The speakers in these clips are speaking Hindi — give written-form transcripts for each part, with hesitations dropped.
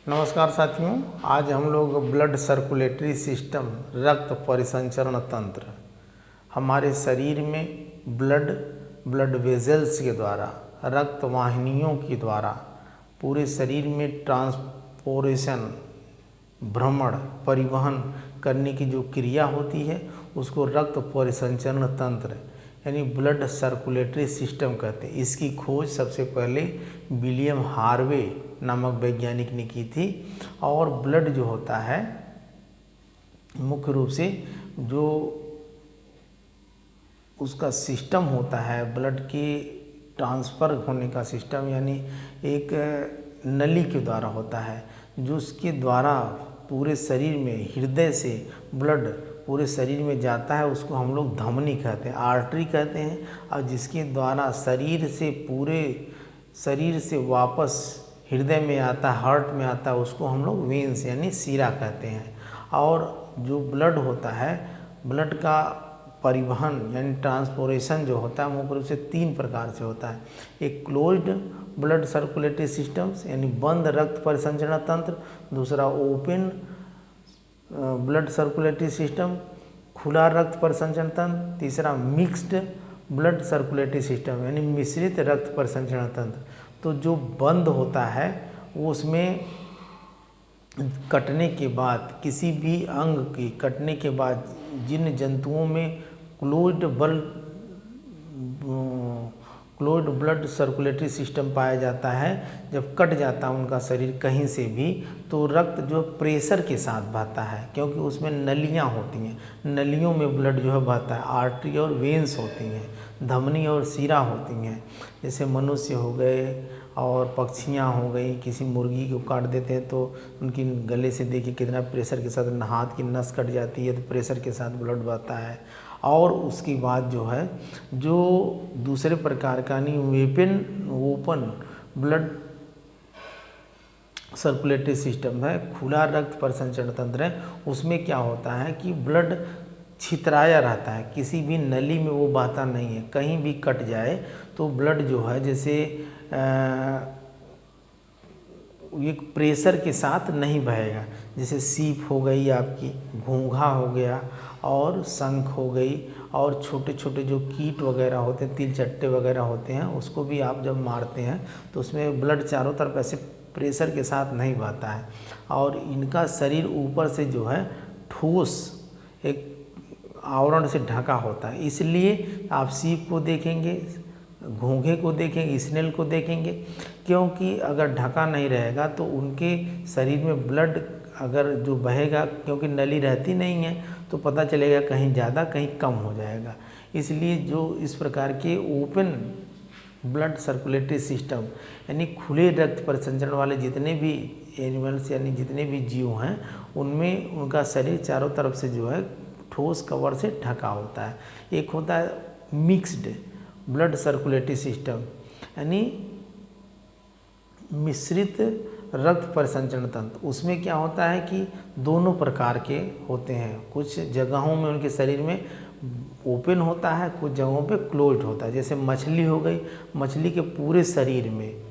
नमस्कार साथियों, आज हम लोग ब्लड सर्कुलेटरी सिस्टम, रक्त परिसंचरण तंत्र, हमारे शरीर में ब्लड वेजल्स के द्वारा, रक्त वाहिनियों के द्वारा पूरे शरीर में ट्रांसपोर्टेशन, भ्रमण, परिवहन करने की जो क्रिया होती है उसको रक्त परिसंचरण तंत्र यानी ब्लड सर्कुलेटरी सिस्टम कहते हैं। इसकी खोज सबसे पहले विलियम हार्वे नामक वैज्ञानिक ने की थी। और ब्लड जो होता है मुख्य रूप से जो उसका सिस्टम होता है, ब्लड के ट्रांसफ़र होने का सिस्टम, यानी एक नली के द्वारा होता है जो उसके द्वारा पूरे शरीर में, हृदय से ब्लड पूरे शरीर में जाता है। उसको हम लोग धमनी कहते हैं, आर्टरी कहते हैं। और जिसके द्वारा पूरे शरीर से वापस हृदय में आता है, हार्ट में आता है, उसको हम लोग वेन्स यानी सीरा कहते हैं। और जो ब्लड होता है, ब्लड का परिवहन यानी ट्रांसपोर्टेशन जो होता है मुख्य रूप से 3 प्रकार से होता है। एक क्लोज्ड ब्लड सर्कुलेटरी सिस्टम्स यानी बंद रक्त परिसंचरण तंत्र, दूसरा ओपन ब्लड सर्कुलेटरी सिस्टम, खुला रक्त परिसंचरण तंत्र, तीसरा मिक्स्ड ब्लड सर्कुलेटरी सिस्टम यानी मिश्रित रक्त परिसंचरण तंत्र। तो जो बंद होता है वो उसमें कटने के बाद, किसी भी अंग की कटने के बाद जिन जंतुओं में क्लोज्ड ब्लड सर्कुलेटरी सिस्टम पाया जाता है, जब कट जाता है उनका शरीर कहीं से भी, तो रक्त जो प्रेशर के साथ बहता है, क्योंकि उसमें नलियाँ होती हैं, नलियों में ब्लड जो है बहता है। आर्टरी और वेन्स होती हैं, धमनी और सिरा होती हैं। जैसे मनुष्य हो गए और पक्षियाँ हो गई, किसी मुर्गी को काट देते हैं तो उनकी गले से देखिए कितना प्रेशर के साथ हाथ की नस कट जाती है तो प्रेशर के साथ ब्लड बहता है। और उसके बाद जो है जो दूसरे प्रकार का यानी ओपन ब्लड सर्कुलेटरी सिस्टम है, खुला रक्त परिसंचरण तंत्र है, उसमें क्या होता है कि ब्लड छितराया रहता है, किसी भी नली में वो बहता नहीं है। कहीं भी कट जाए तो ब्लड जो है जैसे एक प्रेशर के साथ नहीं बहेगा। जैसे सीप हो गई आपकी, घोंघा हो गया और शंख हो गई, और छोटे छोटे जो कीट वगैरह होते हैं, तिलचट्टे वगैरह होते हैं, उसको भी आप जब मारते हैं तो उसमें ब्लड चारों तरफ ऐसे प्रेशर के साथ नहीं बहता है। और इनका शरीर ऊपर से जो है ठोस एक आवरण से ढका होता है, इसलिए आप सीप को देखेंगे, घोंघे को देखेंगे, स्नेल को देखेंगे, क्योंकि अगर ढका नहीं रहेगा तो उनके शरीर में ब्लड अगर जो बहेगा, क्योंकि नली रहती नहीं है तो पता चलेगा कहीं ज़्यादा कहीं कम हो जाएगा। इसलिए जो इस प्रकार के ओपन ब्लड सर्कुलेटरी सिस्टम यानी खुले रक्त परिसंचरण वाले जितने भी एनिमल्स यानी जितने भी जीव हैं, उनमें उनका शरीर चारों तरफ से जो है ठोस कवर से ढका होता है। एक होता है मिक्स्ड ब्लड सर्कुलेटरी सिस्टम यानी मिश्रित रक्त परिसंचरण तंत्र। उसमें क्या होता है कि दोनों प्रकार के होते हैं। कुछ जगहों में उनके शरीर में ओपन होता है, कुछ जगहों पे क्लोज्ड होता है। जैसे मछली हो गई, मछली के पूरे शरीर में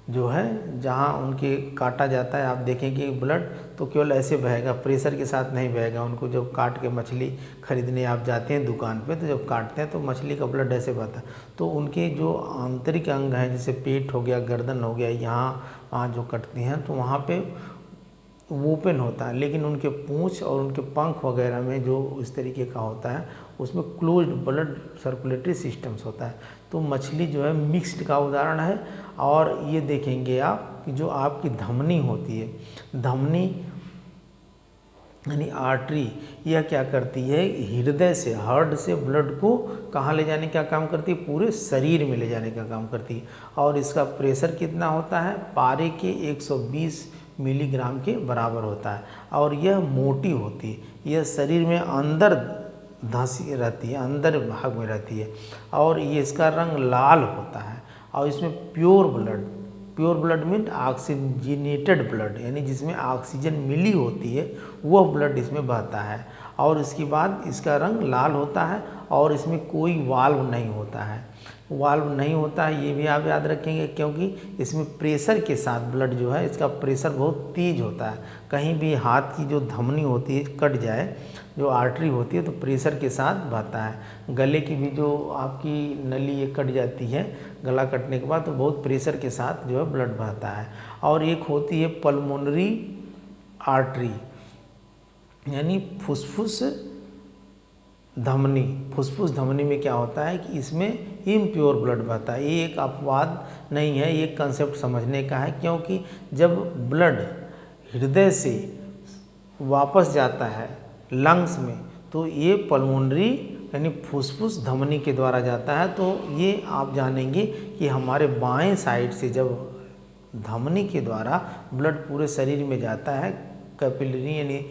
जो है जहाँ उनके काटा जाता है, आप देखेंगे ब्लड तो केवल ऐसे बहेगा, प्रेशर के साथ नहीं बहेगा। उनको जब काट के मछली खरीदने आप जाते हैं दुकान पे, तो जब काटते हैं तो मछली का ब्लड ऐसे बहता है। तो उनके जो आंतरिक अंग हैं, जैसे पेट हो गया, गर्दन हो गया, यहाँ वहाँ जो कटते हैं तो वहाँ पे ओपन होता है, लेकिन उनके पूँछ और उनके पंख वगैरह में जो इस तरीके का होता है उसमें क्लोज्ड ब्लड सर्कुलेटरी सिस्टम्स होता है। तो मछली जो है मिक्स्ड का उदाहरण है। और ये देखेंगे आप कि जो आपकी धमनी होती है, धमनी यानी आर्टरी, यह क्या करती है, हृदय से, हार्ट से ब्लड को कहाँ ले जाने का काम करती है, पूरे शरीर में ले जाने का काम करती है। और इसका प्रेशर कितना होता है, पारे के 120 मिलीग्राम के बराबर होता है। और यह मोटी होती है, यह शरीर में अंदर धंसी रहती है, अंदर भाग में रहती है। और ये इसका रंग लाल होता है। और इसमें pure blood mean oxygenated blood यानी जिसमें ऑक्सीजन मिली होती है वह ब्लड इसमें बहता है। और इसके बाद इसका रंग लाल होता है और इसमें कोई वाल्व नहीं होता है। वाल्व नहीं होता है, ये भी आप याद रखेंगे, क्योंकि इसमें प्रेशर के साथ ब्लड जो है इसका प्रेशर बहुत तेज होता है। कहीं भी हाथ की जो धमनी होती है कट जाए, जो आर्टरी होती है, तो प्रेशर के साथ बहता है। गले की भी जो आपकी नली ये कट जाती है, गला कटने के बाद, तो बहुत प्रेशर के साथ जो है ब्लड बहता है। और एक होती है पल्मोनरी आर्टरी, यानी फुसफुस धमनी। फुसफुस धमनी में क्या होता है कि इसमें इम्प्योर ब्लड बहता है। ये एक अपवाद नहीं है, ये कंसेप्ट समझने का है, क्योंकि जब ब्लड हृदय से वापस जाता है लंग्स में, तो ये पल्मोनरी यानी फुसफुस धमनी के द्वारा जाता है। तो ये आप जानेंगे कि हमारे बाएं साइड से जब धमनी के द्वारा ब्लड पूरे शरीर में जाता है, कैपिलरी यानी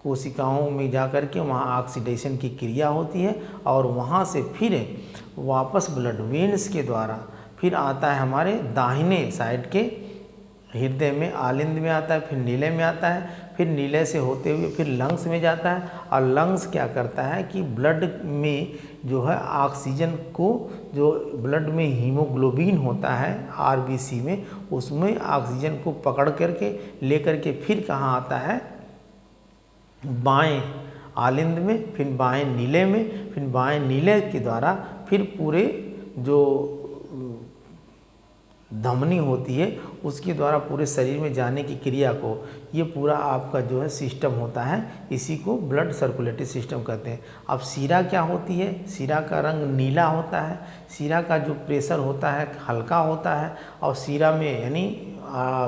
कोशिकाओं में जा कर के वहाँ ऑक्सीडेशन की क्रिया होती है, और वहाँ से फिर वापस ब्लड वेन्स के द्वारा फिर आता है हमारे दाहिने साइड के हृदय में, आलिंद में आता है, फिर नीले में आता है, फिर नीले से होते हुए फिर लंग्स में जाता है। और लंग्स क्या करता है कि ब्लड में जो है ऑक्सीजन को, जो ब्लड में हीमोग्लोबिन होता है आरबीसी में, उसमें ऑक्सीजन को पकड़ करके लेकर के फिर कहाँ आता है, बाएं आलिंद में, फिर बाएं नीले में, फिर बाएं नीले के द्वारा फिर पूरे जो धमनी होती है उसके द्वारा पूरे शरीर में जाने की क्रिया को, ये पूरा आपका जो है सिस्टम होता है, इसी को ब्लड सर्कुलेटरी सिस्टम कहते हैं। अब शीरा क्या होती है? शीरा का रंग नीला होता है। शीरा का जो प्रेशर होता है हल्का होता है, और शीरा में यानी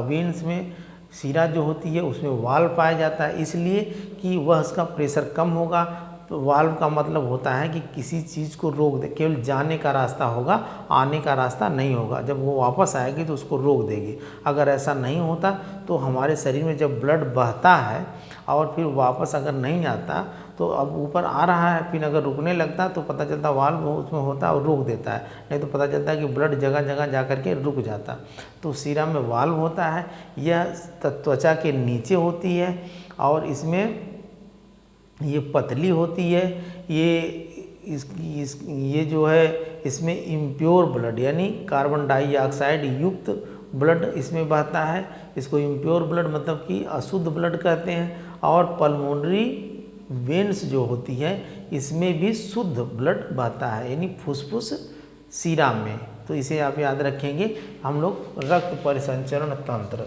वेन्स में शीरा जो होती है उसमें वाल्व पाया जाता है, इसलिए कि वह उसका प्रेशर कम होगा। तो वाल्व का मतलब होता है कि किसी चीज़ को रोक दे, केवल जाने का रास्ता होगा, आने का रास्ता नहीं होगा। जब वो वापस आएगी तो उसको रोक देगी। अगर ऐसा नहीं होता तो हमारे शरीर में जब ब्लड बहता है और फिर वापस अगर नहीं आता, तो अब ऊपर आ रहा है, फिर अगर रुकने लगता तो पता चलता वाल्व उसमें होता और रोक देता है, नहीं तो पता चलता है कि ब्लड जगह जगह जा कर के रुक जाता। तो शीरा में वाल्व होता है, यह त्वचा के नीचे होती है, और इसमें ये पतली होती है। ये जो है इसमें इम्प्योर ब्लड यानी कार्बन डाइऑक्साइड युक्त ब्लड इसमें बहता है। इसको इम्प्योर ब्लड मतलब कि अशुद्ध ब्लड कहते हैं। और पल्मोनरी वेन्स जो होती है इसमें भी शुद्ध ब्लड बहता है, यानी फुसफुस शीरा में। तो इसे आप याद रखेंगे हम लोग, रक्त परिसंचरण तंत्र।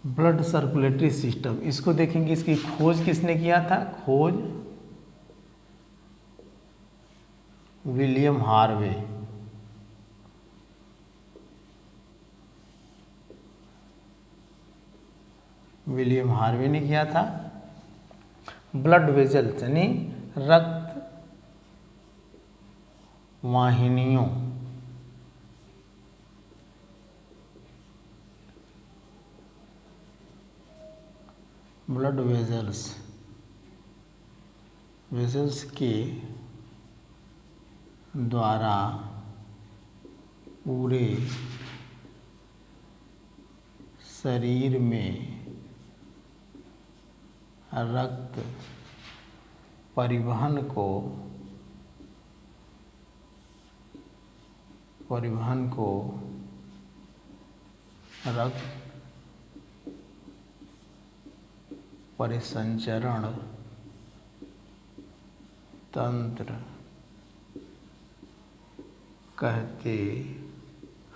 ब्लड सर्कुलेटरी सिस्टम, इसको देखेंगे, इसकी खोज किसने किया था? खोज विलियम हार्वे। विलियम हार्वे ने किया था। ब्लड वेजल्स यानी रक्त वाहिनियों, ब्लड वेजल्स के द्वारा पूरे शरीर में रक्त परिवहन को रक्त परिसंचरण तंत्र कहते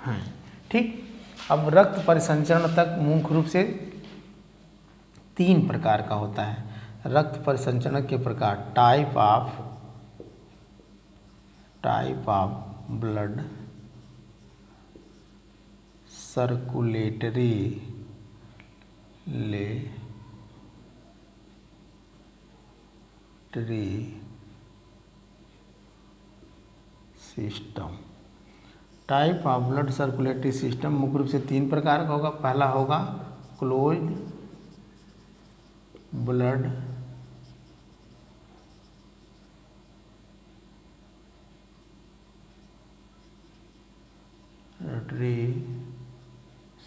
हैं। ठीक, अब रक्त परिसंचरण तक मुख्य रूप से 3 प्रकार का होता है। रक्त परिसंचरण के प्रकार, type of blood circulatory system. Type of blood circulatory system मुख्य रूप से 3 प्रकार का होगा। पहला होगा क्लोज्ड ब्लड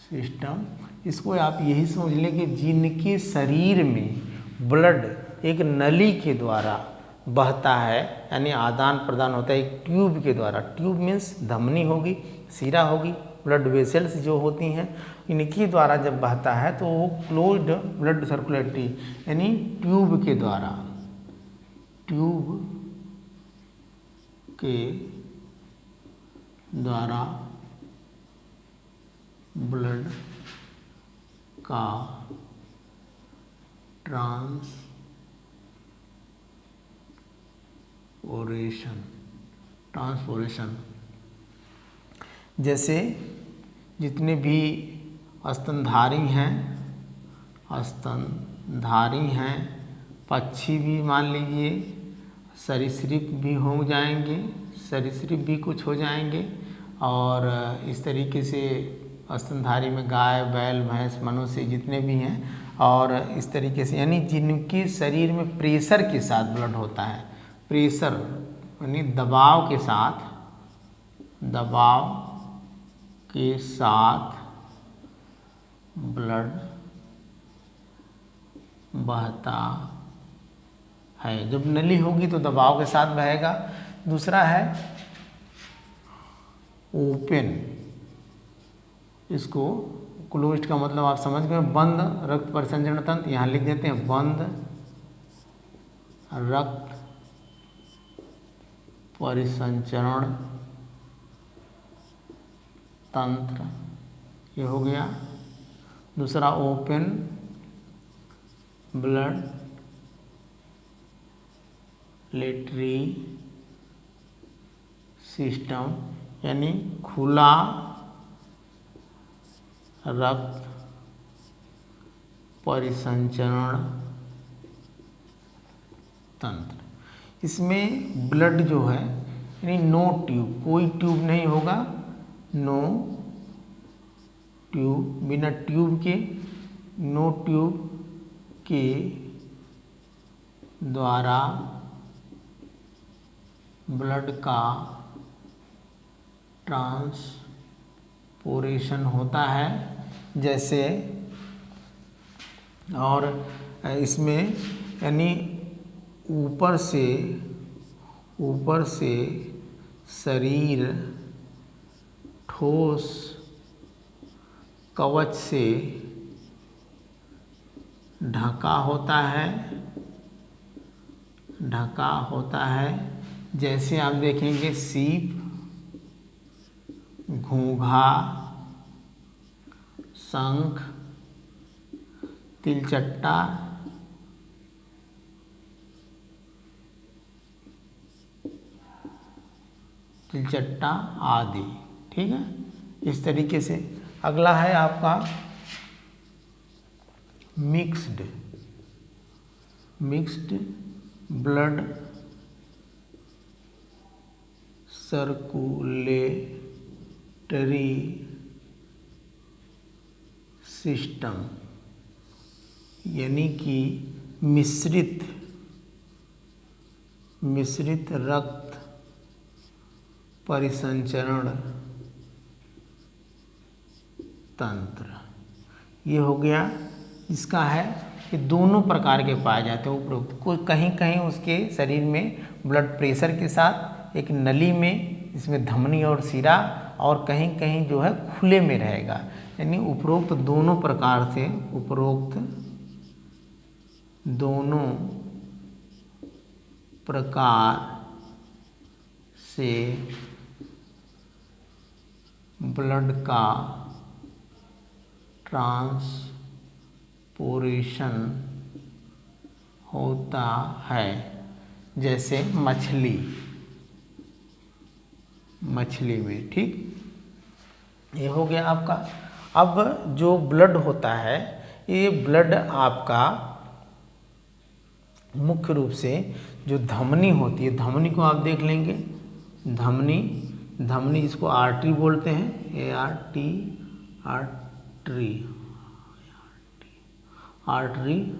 सिस्टम। इसको आप यही समझ लें कि जिनके शरीर में ब्लड एक नली के द्वारा बहता है, यानी आदान प्रदान होता है एक ट्यूब के द्वारा। ट्यूब मीन्स धमनी होगी, सिरा होगी, ब्लड वेसल्स जो होती हैं इनके द्वारा जब बहता है तो वो क्लोज्ड ब्लड सर्कुलेटरी यानी ट्यूब के द्वारा ब्लड का ट्रांसपोरेशन जैसे जितने भी स्तनधारी हैं, पक्षी भी मान लीजिए, सरीसृप भी हो जाएंगे, सरीसृप भी कुछ हो जाएंगे, और इस तरीके से स्तनधारी में गाय, बैल, भैंस, मनुष्य जितने भी हैं, और इस तरीके से यानी जिनके शरीर में प्रेशर के साथ ब्लड होता है, प्रेशर यानी दबाव के साथ ब्लड बहता है। जब नली होगी तो दबाव के साथ बहेगा। दूसरा है ओपन, इसको क्लोज्ड का मतलब आप समझ गए, बंद रक्त परिसंचरण तंत्र। यहाँ लिख देते हैं बंद रक्त परिसंचरण तंत्र, ये हो गया। दूसरा ओपन ब्लड लेटरी सिस्टम यानी खुला रक्त परिसंचरण तंत्र। इसमें ब्लड जो है यानी नो ट्यूब, कोई ट्यूब नहीं होगा, नो ट्यूब, बिना ट्यूब के, नो ट्यूब के द्वारा ब्लड का ट्रांसपोरेशन होता है। जैसे और इसमें यानी ऊपर से शरीर ठोस कवच से ढका होता है, जैसे आप देखेंगे सीप, घोंघा, शंख, तिलचट्टा, आदि। ठीक है, इस तरीके से। अगला है आपका मिक्स्ड ब्लड सर्कुलेटरी सिस्टम यानी कि मिश्रित रक्त परिसंचरण तंत्र। ये हो गया। इसका है कि दोनों प्रकार के पाए जाते हैं उपरोक्त। कोई कहीं कहीं उसके शरीर में ब्लड प्रेशर के साथ एक नली में, इसमें धमनी और सिरा, और कहीं कहीं जो है खुले में रहेगा। यानी उपरोक्त दोनों प्रकार से ब्लड का ट्रांसपोरेशन होता है। जैसे मछली में। ठीक, ये हो गया आपका। अब जो ब्लड होता है, ये ब्लड आपका मुख्य रूप से जो धमनी होती है, धमनी को आप देख लेंगे, धमनी, धमनी इसको आर्टरी बोलते हैं, ART, आर्टरी, आर्टरी,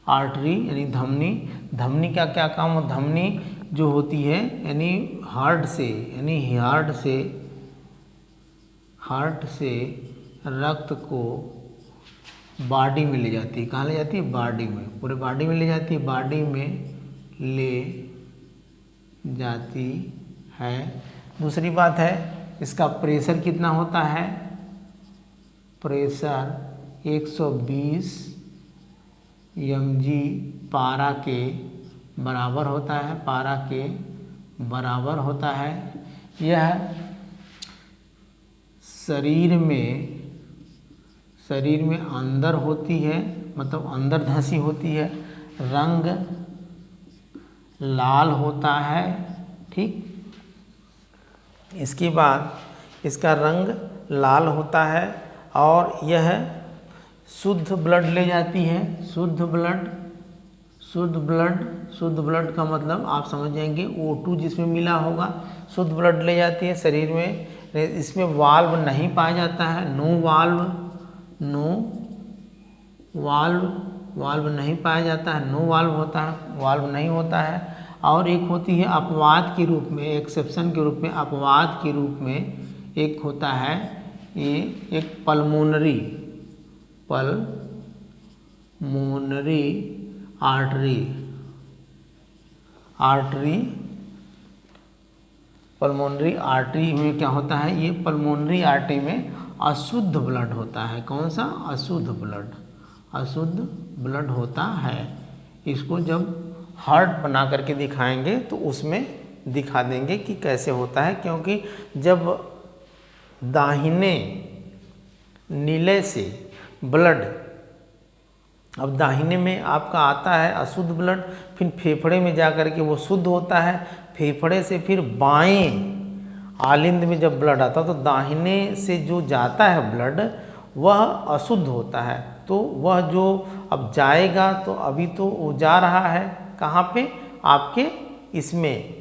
आर्टरी यानी धमनी। धमनी का क्या काम हो, धमनी जो होती है यानी हार्ट से, यानी हार्ट से रक्त को बॉडी में ले जाती है। कहाँ ले जाती है, बॉडी में, पूरे बॉडी में ले जाती है, बॉडी में ले जाती है। दूसरी बात है इसका प्रेशर कितना होता है, प्रेशर 120 mg पारा के बराबर होता है, पारा के बराबर होता है। यह शरीर में अंदर होती है, मतलब अंदर धंसी होती है, रंग लाल होता है, ठीक। इसके बाद इसका रंग लाल होता है और यह शुद्ध ब्लड ले जाती है, शुद्ध ब्लड का मतलब आप समझ जाएंगे O2 जिसमें मिला होगा, शुद्ध ब्लड ले जाती है शरीर में। इसमें वाल्व नहीं पाया जाता है, वाल्व नहीं पाया जाता है, नो वाल्व होता है, वाल्व नहीं होता है। और एक होती है अपवाद के रूप में, एक्सेप्शन के रूप में, अपवाद के रूप में एक होता है ये एक पल्मोनरी पल्मोनरी आर्टरी में क्या होता है, ये पल्मोनरी आर्टरी में अशुद्ध ब्लड होता है। कौन सा, अशुद्ध ब्लड होता है। इसको जब हार्ट बना करके दिखाएंगे तो उसमें दिखा देंगे कि कैसे होता है, क्योंकि जब दाहिने नीले से ब्लड, अब दाहिने में आपका आता है अशुद्ध ब्लड, फिर फेफड़े में जा कर के वो शुद्ध होता है, फेफड़े से फिर बाएं आलिंद में जब ब्लड आता है तो दाहिने से जो जाता है ब्लड वह अशुद्ध होता है। तो वह जो अब जाएगा, तो अभी तो वो जा रहा है कहाँ पे, आपके इसमें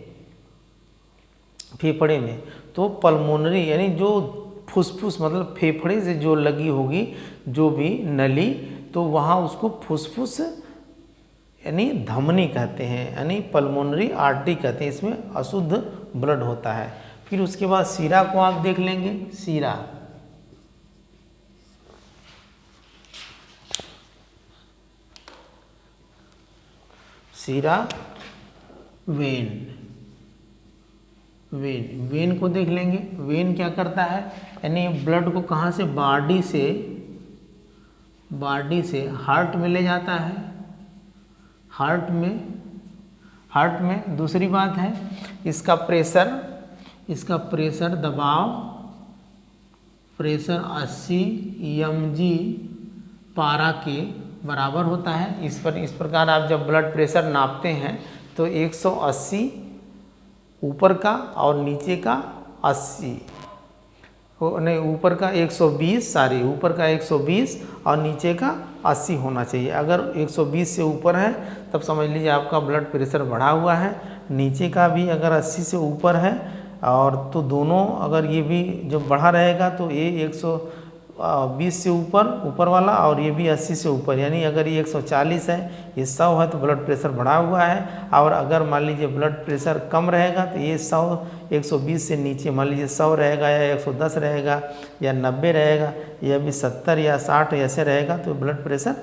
फेफड़े में। तो पल्मोनरी यानी जो फुसफुस मतलब फेफड़े से जो लगी होगी जो भी नली, तो वहाँ उसको फुसफुस यानी धमनी कहते हैं, यानी पल्मोनरी आर्टरी कहते हैं। इसमें अशुद्ध ब्लड होता है। फिर उसके बाद सीरा को आप देख लेंगे, सीरा वेन को देख लेंगे। वेन क्या करता है, यानी ब्लड को कहाँ से, बॉडी से हार्ट में ले जाता है, हार्ट में। दूसरी बात है इसका प्रेशर दबाव, प्रेशर 80 mg पारा के बराबर होता है। इस प्रकार आप जब ब्लड प्रेशर नापते हैं तो 180 ऊपर का और नीचे का 80, नहीं ऊपर का 120 और नीचे का 80 होना चाहिए। अगर 120 से ऊपर है तब समझ लीजिए आपका ब्लड प्रेशर बढ़ा हुआ है, नीचे का भी अगर 80 से ऊपर है और तो दोनों अगर ये भी जब बढ़ा रहेगा तो ये 120 से ऊपर वाला और ये भी 80 से ऊपर, यानी अगर ये 140 है, ये 100 है तो ब्लड प्रेशर बढ़ा हुआ है। और अगर मान लीजिए ब्लड प्रेशर कम रहेगा तो ये 120 से नीचे मान लीजिए 100 रहेगा या 110 रहेगा या 90 रहेगा या भी 70 या 60 ऐसे रहेगा तो ब्लड प्रेशर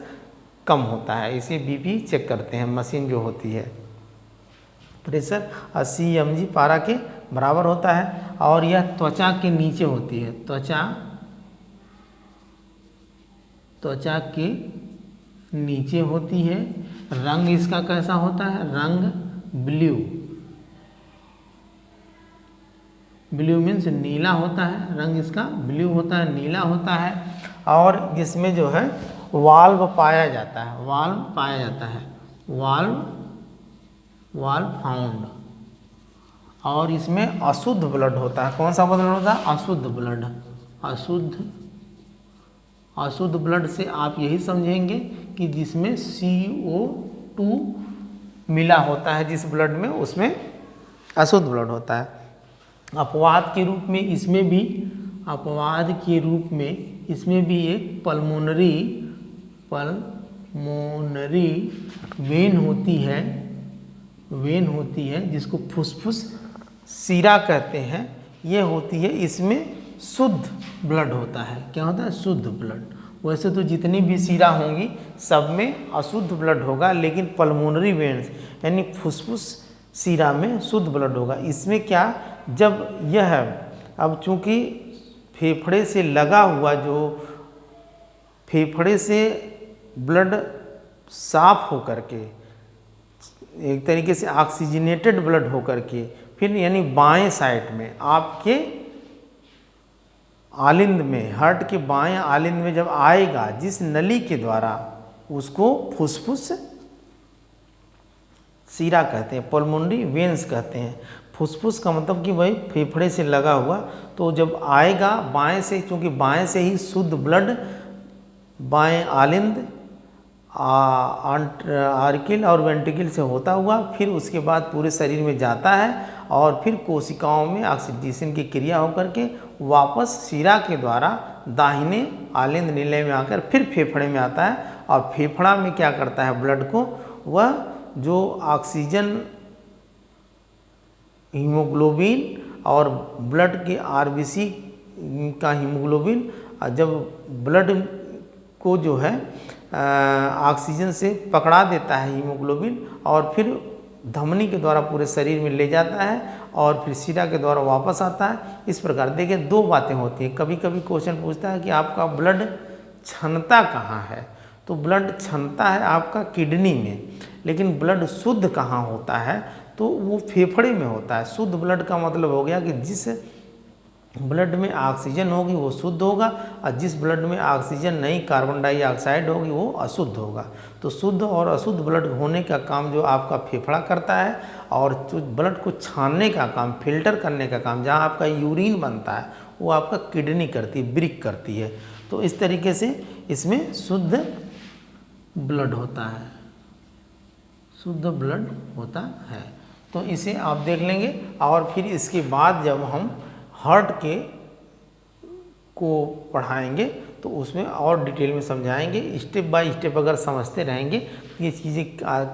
कम होता है। इसे बीपी चेक करते हैं, मशीन जो होती है। प्रेशर 80 mg पारा के बराबर होता है और यह त्वचा के नीचे होती है, त्वचा के नीचे होती है। रंग इसका कैसा होता है, रंग ब्लू मीन्स नीला होता है, रंग इसका ब्लू होता है, नीला होता है। और इसमें जो है वाल्व पाया जाता है, वाल्व फाउंड। और इसमें अशुद्ध ब्लड होता है। कौन सा ब्लड होता है, अशुद्ध ब्लड। अशुद्ध ब्लड से आप यही समझेंगे कि जिसमें CO2 मिला होता है जिस ब्लड में, उसमें अशुद्ध ब्लड होता है। अपवाद के रूप में इसमें भी, अपवाद के रूप में इसमें भी एक पल्मोनरी वेन होती है जिसको फुफ्फुस शिरा कहते हैं। ये होती है, इसमें शुद्ध ब्लड होता है। क्या होता है? शुद्ध ब्लड। वैसे तो जितनी भी शिरा होंगी सब में अशुद्ध ब्लड होगा, लेकिन पल्मोनरी वेन्स यानी फुफ्फुस शिरा में शुद्ध ब्लड होगा। इसमें क्या, जब यह अब चूँकि फेफड़े से लगा हुआ, जो फेफड़े से ब्लड साफ होकर के, एक तरीके से ऑक्सीजनेटेड ब्लड होकर के, फिर यानी बाएं साइड में आपके आलिंद में, हार्ट के बाएं आलिंद में जब आएगा, जिस नली के द्वारा, उसको फुफ्फुस शिरा कहते हैं, पल्मोनरी वेन्स कहते हैं। फुफ्फुस का मतलब कि वही फेफड़े से लगा हुआ, तो जब आएगा बाएं से, क्योंकि बाएं से ही शुद्ध ब्लड बाएं आलिंद, आर्किल और वेंट्रिकल से होता हुआ फिर उसके बाद पूरे शरीर में जाता है, और फिर कोशिकाओं में ऑक्सीडेशन की क्रिया होकर के वापस शिरा के द्वारा दाहिने आलिंद निलय में आकर फिर फेफड़े में आता है। और फेफड़ा में क्या करता है ब्लड को, वह जो ऑक्सीजन, हीमोग्लोबिन और ब्लड के आरबीसी का हीमोग्लोबिन, जब ब्लड को जो है ऑक्सीजन से पकड़ा देता है हीमोग्लोबिन, और फिर धमनी के द्वारा पूरे शरीर में ले जाता है, और फिर शिरा के द्वारा वापस आता है। इस प्रकार देखिए, दो बातें होती हैं। कभी कभी क्वेश्चन पूछता है कि आपका ब्लड क्षमता कहाँ है, तो ब्लड क्षमता है आपका किडनी में, लेकिन ब्लड शुद्ध कहाँ होता है, तो वो फेफड़े में होता है। शुद्ध ब्लड का मतलब हो गया कि जिस ब्लड में ऑक्सीजन होगी वो शुद्ध होगा, और जिस ब्लड में ऑक्सीजन नहीं, कार्बन डाइऑक्साइड होगी, वो अशुद्ध होगा। तो शुद्ध और अशुद्ध ब्लड होने का काम जो आपका फेफड़ा करता है, और जो ब्लड को छानने का काम, फिल्टर करने का काम, जहाँ आपका यूरिन बनता है, वो आपका किडनी करती है, वृक्क करती है। तो इस तरीके से इसमें शुद्ध ब्लड होता है, शुद्ध ब्लड होता है। तो इसे आप देख लेंगे, और फिर इसके बाद जब हम हार्ट के को पढ़ाएंगे तो उसमें और डिटेल में समझाएंगे। स्टेप बाय स्टेप अगर समझते रहेंगे तो ये चीज़ें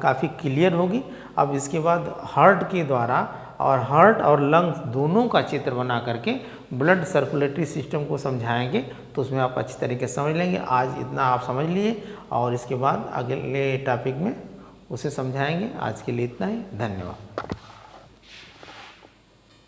काफ़ी क्लियर होगी। अब इसके बाद हार्ट के द्वारा, और हार्ट और लंग्स दोनों का चित्र बना करके ब्लड सर्कुलेटरी सिस्टम को समझाएंगे, तो उसमें आप अच्छी तरीके से समझ लेंगे। आज इतना आप समझ लिए, और इसके बाद अगले टॉपिक में उसे समझाएंगे। आज के लिए इतना ही, धन्यवाद।